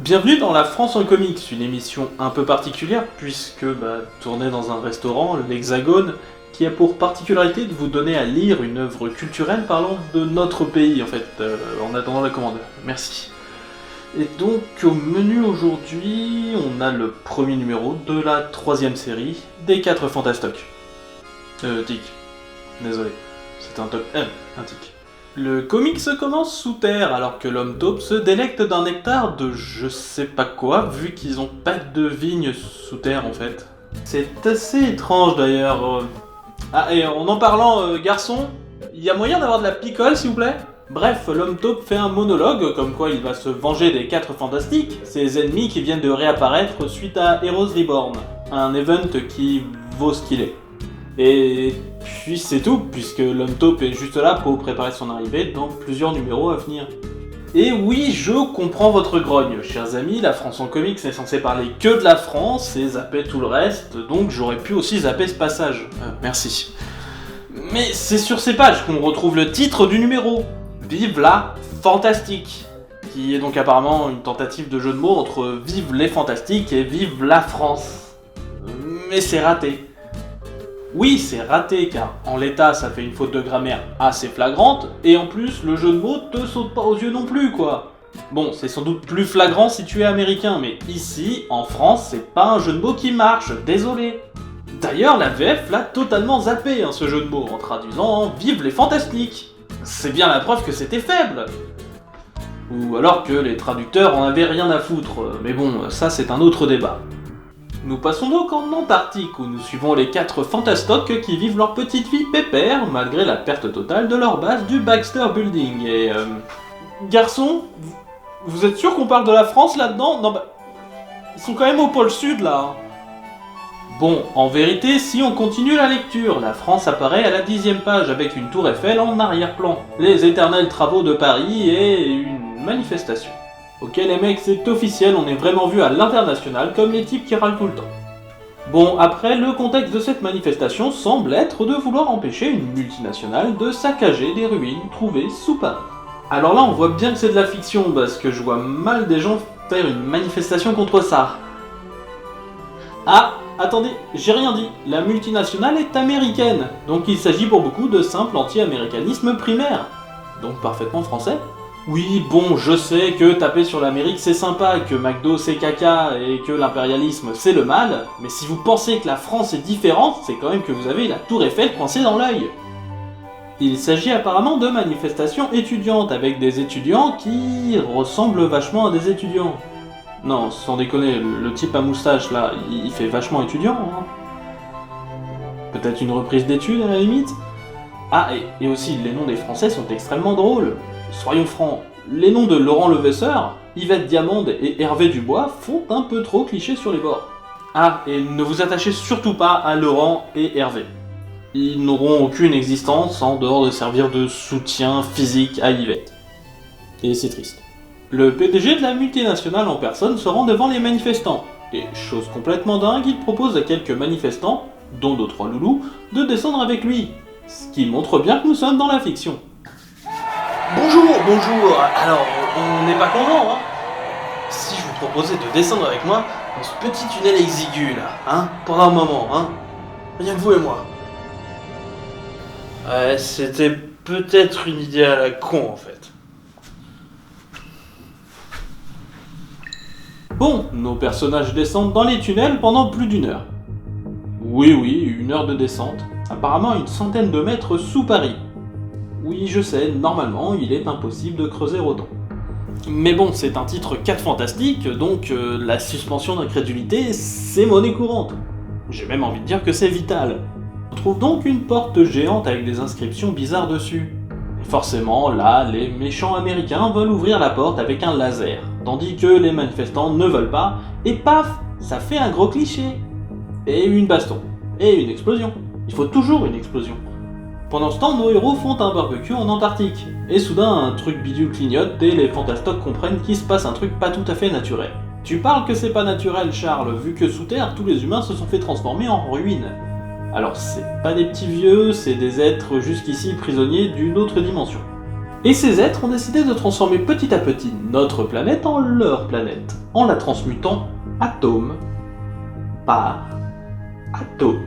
Bienvenue dans La France en comics, une émission un peu particulière puisque tournée dans un restaurant, l'Hexagone, qui a pour particularité de vous donner à lire une œuvre culturelle parlant de notre pays en attendant la commande. Merci. Et donc au menu aujourd'hui, on a le premier numéro de la 3ème série des 4 Fantastocs. Tic. Désolé, c'était un top M, un tic. Le comic se commence sous terre alors que l'homme taupe se délecte d'un nectar de je sais pas quoi vu qu'ils ont pas de vignes sous terre en fait. C'est assez étrange d'ailleurs. Ah et en parlant garçon, il y a moyen d'avoir de la picole s'il vous plaît ? Bref, l'homme taupe fait un monologue comme quoi il va se venger des 4 fantastiques, ses ennemis qui viennent de réapparaître suite à Heroes Reborn, un event qui vaut ce qu'il est. Et puis c'est tout, puisque l'homme taupe est juste là pour préparer son arrivée dans plusieurs numéros à venir. Et oui, je comprends votre grogne, chers amis, la France en comics est censée parler que de la France et zapper tout le reste, donc j'aurais pu aussi zapper ce passage. Merci. Mais c'est sur ces pages qu'on retrouve le titre du numéro, Vive la Fantastique, qui est donc apparemment une tentative de jeu de mots entre Vive les Fantastiques et Vive la France. Mais c'est raté. Oui, c'est raté, car en l'état, ça fait une faute de grammaire assez flagrante, et en plus, le jeu de mots te saute pas aux yeux non plus, quoi. Bon, c'est sans doute plus flagrant si tu es américain, mais ici, en France, c'est pas un jeu de mots qui marche, désolé. D'ailleurs, la VF l'a totalement zappé, ce jeu de mots, en traduisant « Vive les Fantastiques ». C'est bien la preuve que c'était faible. Ou alors que les traducteurs en avaient rien à foutre, mais bon, ça c'est un autre débat. Nous passons donc en Antarctique, où nous suivons les 4 Fantastocs qui vivent leur petite vie pépère, malgré la perte totale de leur base du Baxter Building, et Garçon, vous êtes sûr qu'on parle de la France là-dedans ? Non ils sont quand même au pôle sud là. Bon, en vérité, si on continue la lecture, la France apparaît à la 10ème page avec une tour Eiffel en arrière-plan, les éternels travaux de Paris et une manifestation. Ok les mecs, c'est officiel, on est vraiment vu à l'international comme les types qui râlent tout le temps. Bon, après, le contexte de cette manifestation semble être de vouloir empêcher une multinationale de saccager des ruines trouvées sous Paris. Alors là, on voit bien que c'est de la fiction, parce que je vois mal des gens faire une manifestation contre ça. Ah, attendez, j'ai rien dit, la multinationale est américaine, donc il s'agit pour beaucoup de simple anti-américanisme primaire. Donc parfaitement français. Oui, bon, je sais que taper sur l'Amérique c'est sympa, que McDo c'est caca et que l'impérialisme c'est le mal, mais si vous pensez que la France est différente, c'est quand même que vous avez la tour Eiffel coincée dans l'œil. Il s'agit apparemment de manifestations étudiantes avec des étudiants qui ressemblent vachement à des étudiants. Non, sans déconner, le type à moustache là, il fait vachement étudiant, hein. Peut-être une reprise d'études à la limite ? Ah, et aussi, les noms des Français sont extrêmement drôles. Soyons francs, les noms de Laurent Levesseur, Yvette Diamande et Hervé Dubois font un peu trop cliché sur les bords. Ah, et ne vous attachez surtout pas à Laurent et Hervé. Ils n'auront aucune existence en dehors de servir de soutien physique à Yvette. Et c'est triste. Le PDG de la multinationale en personne se rend devant les manifestants. Et chose complètement dingue, il propose à quelques manifestants, dont 2-3 loulous, de descendre avec lui. Ce qui montre bien que nous sommes dans la fiction. Bonjour, alors on n'est pas content, hein ? Si je vous proposais de descendre avec moi dans ce petit tunnel exigu là, hein ? Pendant un moment, hein ? Rien que vous et moi. Ouais, c'était peut-être une idée à la con en fait. Bon, nos personnages descendent dans les tunnels pendant plus d'1 heure. Oui, 1 heure de descente, apparemment 100 de mètres sous Paris. Oui, je sais, normalement, il est impossible de creuser autant. Mais bon, c'est un titre 4 fantastique, donc la suspension d'incrédulité, c'est monnaie courante. J'ai même envie de dire que c'est vital. On trouve donc une porte géante avec des inscriptions bizarres dessus. Et forcément, là, les méchants américains veulent ouvrir la porte avec un laser, tandis que les manifestants ne veulent pas, et paf, ça fait un gros cliché. Et une baston. Et une explosion. Il faut toujours une explosion. Pendant ce temps, nos héros font un barbecue en Antarctique, et soudain un truc bidule clignote et les Fantastocs comprennent qu'il se passe un truc pas tout à fait naturel. Tu parles que c'est pas naturel, Charles, vu que sous terre, tous les humains se sont fait transformer en ruines. Alors c'est pas des petits vieux, c'est des êtres jusqu'ici prisonniers d'une autre dimension. Et ces êtres ont décidé de transformer petit à petit notre planète en leur planète, en la transmutant atome par atome.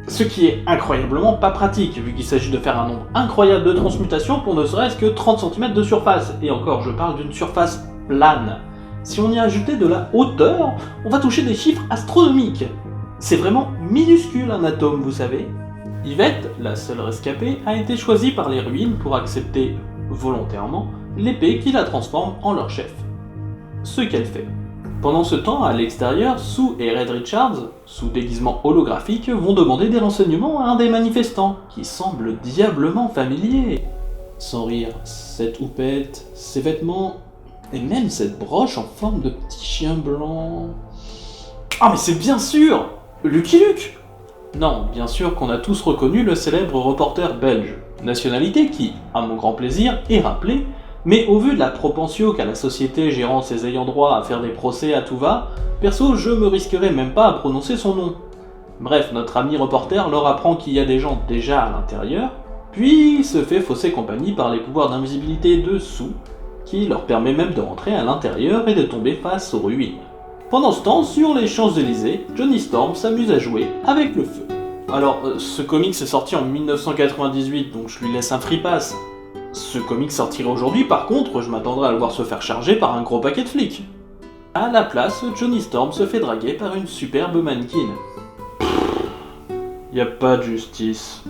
Ce qui est incroyablement pas pratique, vu qu'il s'agit de faire un nombre incroyable de transmutations pour ne serait-ce que 30 cm de surface, et encore je parle d'une surface plane. Si on y ajoutait de la hauteur, on va toucher des chiffres astronomiques. C'est vraiment minuscule un atome, vous savez. Yvette, la seule rescapée, a été choisie par les ruines pour accepter, volontairement, l'épée qui la transforme en leur chef. Ce qu'elle fait. Pendant ce temps, à l'extérieur, Sue et Red Richards, sous déguisement holographique, vont demander des renseignements à un des manifestants, qui semble diablement familier. Sans rire, cette houppette, ses vêtements, et même cette broche en forme de petit chien blanc... Ah mais c'est bien sûr Lucky Luke! Non, bien sûr qu'on a tous reconnu le célèbre reporter belge, nationalité qui, à mon grand plaisir, est rappelée, mais au vu de la propension qu'a la société gérant ses ayants droit à faire des procès à tout va, perso je me risquerais même pas à prononcer son nom. Bref, notre ami reporter leur apprend qu'il y a des gens déjà à l'intérieur, puis se fait fausser compagnie par les pouvoirs d'invisibilité de Sue, qui leur permet même de rentrer à l'intérieur et de tomber face aux ruines. Pendant ce temps, sur les Champs-Élysées, Johnny Storm s'amuse à jouer avec le feu. Alors, ce comics est sorti en 1998, donc je lui laisse un free pass. Ce comic sortirait aujourd'hui, par contre, je m'attendrais à le voir se faire charger par un gros paquet de flics. À la place, Johnny Storm se fait draguer par une superbe mannequin. Y a pas de justice.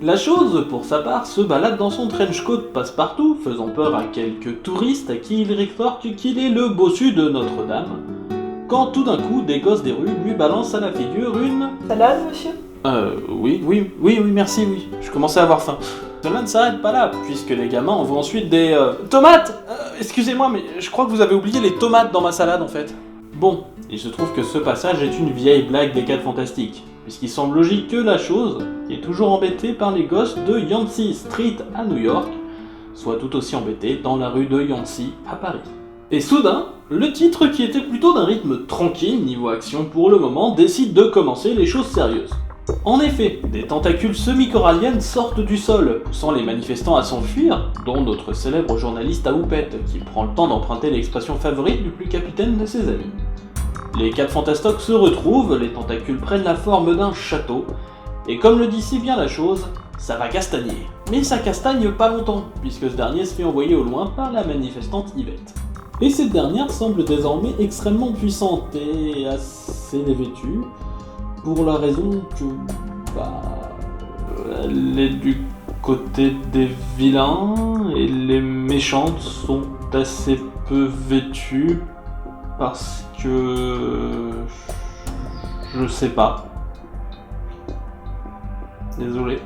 La chose, pour sa part, se balade dans son trench coat passe-partout, faisant peur à quelques touristes à qui il rétorque qu'il est le bossu de Notre-Dame, quand tout d'un coup, des gosses des rues lui balancent à la figure une... Salade, monsieur ? Oui, merci, oui. Je commençais à avoir faim. Cela ne s'arrête pas là, puisque les gamins envoient ensuite des... Tomates excusez-moi, mais je crois que vous avez oublié les tomates dans ma salade, en fait. Bon, il se trouve que ce passage est une vieille blague des 4 Fantastiques, puisqu'il semble logique que la chose, qui est toujours embêtée par les gosses de Yancey Street à New York, soit tout aussi embêtée dans la rue de Yancey à Paris. Et soudain, le titre, qui était plutôt d'un rythme tranquille niveau action pour le moment, décide de commencer les choses sérieuses. En effet, des tentacules semi-coralliennes sortent du sol, poussant les manifestants à s'enfuir, dont notre célèbre journaliste à houppette, qui prend le temps d'emprunter l'expression favorite du plus capitaine de ses amis. Les 4 fantastocs se retrouvent, les tentacules prennent la forme d'un château, et comme le dit si bien la chose, ça va castagner. Mais ça castagne pas longtemps, puisque ce dernier se fait envoyer au loin par la manifestante Yvette. Et cette dernière semble désormais extrêmement puissante et assez dévêtue, pour la raison que, elle est du côté des vilains et les méchantes sont assez peu vêtues parce que... je sais pas. Désolé.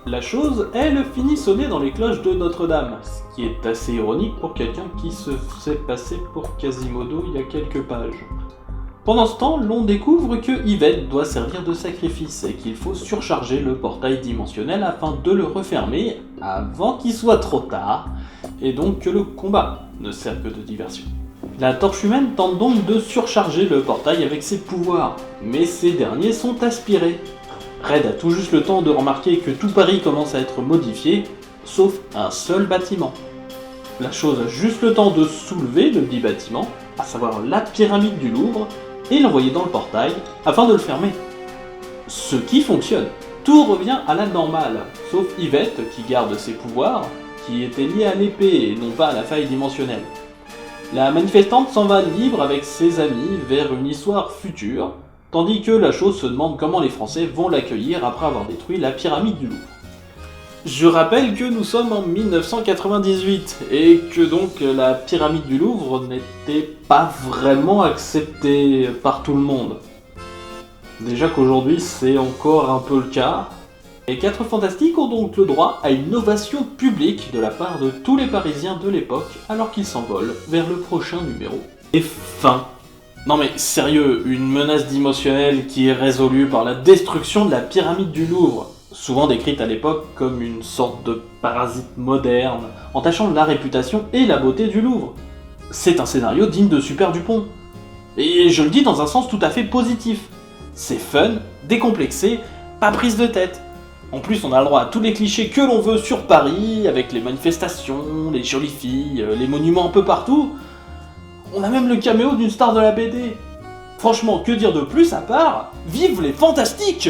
La chose, elle, finit sonner dans les cloches de Notre-Dame, ce qui est assez ironique pour quelqu'un qui se faisait passer pour Quasimodo il y a quelques pages. Pendant ce temps, l'on découvre que Yvette doit servir de sacrifice et qu'il faut surcharger le portail dimensionnel afin de le refermer avant qu'il soit trop tard, et donc que le combat ne serve que de diversion. La Torche Humaine tente donc de surcharger le portail avec ses pouvoirs, mais ces derniers sont aspirés. Red a tout juste le temps de remarquer que tout Paris commence à être modifié, sauf un seul bâtiment. La chose a juste le temps de soulever le dit bâtiment, à savoir la pyramide du Louvre, et l'envoyer dans le portail afin de le fermer. Ce qui fonctionne. Tout revient à la normale, sauf Yvette qui garde ses pouvoirs, qui étaient liés à l'épée et non pas à la faille dimensionnelle. La manifestante s'en va libre avec ses amis vers une histoire future, tandis que la chose se demande comment les Français vont l'accueillir après avoir détruit la pyramide du Louvre. Je rappelle que nous sommes en 1998 et que donc la pyramide du Louvre n'était pas vraiment acceptée par tout le monde. Déjà qu'aujourd'hui c'est encore un peu le cas. Les 4 Fantastiques ont donc le droit à une ovation publique de la part de tous les Parisiens de l'époque alors qu'ils s'envolent vers le prochain numéro. Et fin. Non mais sérieux, une menace d'émotionnel qui est résolue par la destruction de la pyramide du Louvre, souvent décrite à l'époque comme une sorte de parasite moderne, entachant la réputation et la beauté du Louvre. C'est un scénario digne de Super Dupont. Et je le dis dans un sens tout à fait positif. C'est fun, décomplexé, pas prise de tête. En plus, on a le droit à tous les clichés que l'on veut sur Paris, avec les manifestations, les jolies filles, les monuments un peu partout. On a même le caméo d'une star de la BD. Franchement, que dire de plus à part vive les fantastiques!